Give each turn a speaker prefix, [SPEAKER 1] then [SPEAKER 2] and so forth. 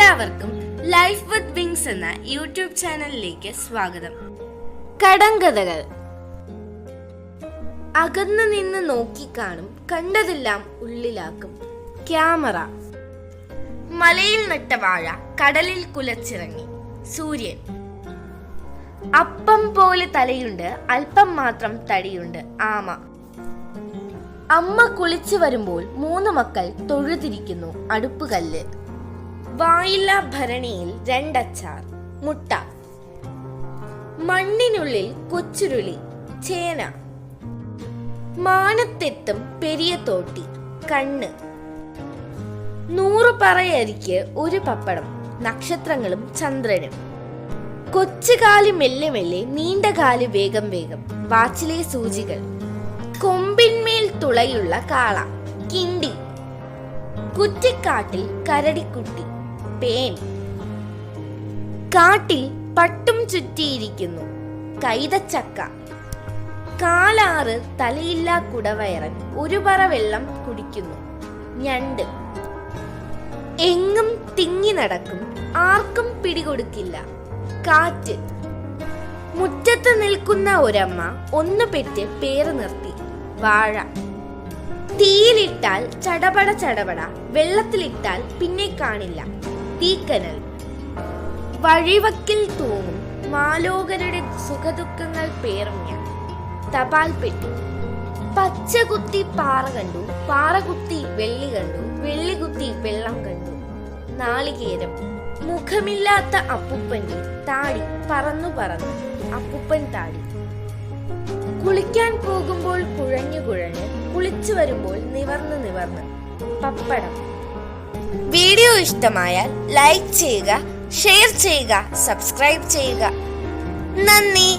[SPEAKER 1] എല്ലാവർക്കും life with wings എന്ന YouTube ചാനലിലേക്ക് സ്വാഗതം. കടങ്കഥകൾ. അകന്നു നിന്ന് നോക്കിക്കാണും, കണ്ടതെല്ലാം ഉള്ളിലാക്കും. ക്യാമറ. മലയിൽ നട്ട വാഴ കടലിൽ കുലച്ചിറങ്ങി. സൂര്യൻ. അപ്പം പോലെ തലയുണ്ട്, അല്പം മാത്രം തടിയുണ്ട്. ആമ. അമ്മ കുളിച്ചു വരുമ്പോൾ 3 മക്കൾ തൊഴുതിരിക്കുന്നു. അടുപ്പുകല്ല്. വായില്ലാ ഭരണിയിൽ 2 അച്ചാർ. മുട്ട. മണ്ണിനുള്ളിൽ കൊച്ചുരുളി. ചേന. മാനത്തെത്തും പെരിയ തോട്ടി. കണ്ണ്. 100 പറയരിക്ക് 1 പപ്പടം. നക്ഷത്രങ്ങളും ചന്ദ്രനും. കൊച്ചുകാല് മെല്ലെ മെല്ലെ, നീണ്ട കാല് വേഗം വേഗം. വാച്ചിലെ സൂചികൾ. കൊമ്പിന്മേൽ തുളയുള്ള കാള. കിണ്ടി. കുറ്റിക്കാട്ടിൽ കരടിക്കുട്ടി. പേൻ. കാട്ടിൽ പട്ടും ചുറ്റിയിരിക്കുന്നു. കൈതച്ചക്ക. കാലാറ് തലയില്ലാ കുടവയറൻ 1 പറ വെള്ളം കുടിക്കുന്നു. ഞണ്ട്. എങ്ങും തിങ്ങി നടക്കും, ആർക്കും പിടികൊടുക്കില്ല. കാറ്റ്. മുറ്റത്ത് നിൽക്കുന്ന ഒരമ്മ 1 പെറ്റ് പേര് നിർത്തി. വാഴ. തീയിലിട്ടാൽ ചടപട ചടപട, വെള്ളത്തിലിട്ടാൽ പിന്നെ കാണില്ല. തീക്കനൽ. വഴിവക്കിൽ തൂങ്ങും മാലോകരുടെ സുഖദുഃഖങ്ങൾ പേറും ഞാൻ. തപാൽ പെട്ടി. പച്ച കുത്തി പാറ കണ്ടു, പാറ കുത്തി വെള്ളി കണ്ടു, വെള്ളി കുത്തി വെള്ളം കണ്ടു. നാളികേരം. മുഖമില്ലാത്ത അപ്പൂപ്പന്റെ താടി പറന്നു പറന്നു. അപ്പൂപ്പൻ താടി. കുളിക്കാൻ പോകുമ്പോൾ കുഴഞ്ഞു കുഴഞ്ഞ്, കുളിച്ചു വരുമ്പോൾ നിവർന്ന് നിവർന്ന്. പപ്പടം. വീഡിയോ ഇഷ്ടമായാൽ ലൈക്ക് ചെയ്യുക, ഷെയർ ചെയ്യുക, സബ്സ്ക്രൈബ് ചെയ്യുക. നന്ദി.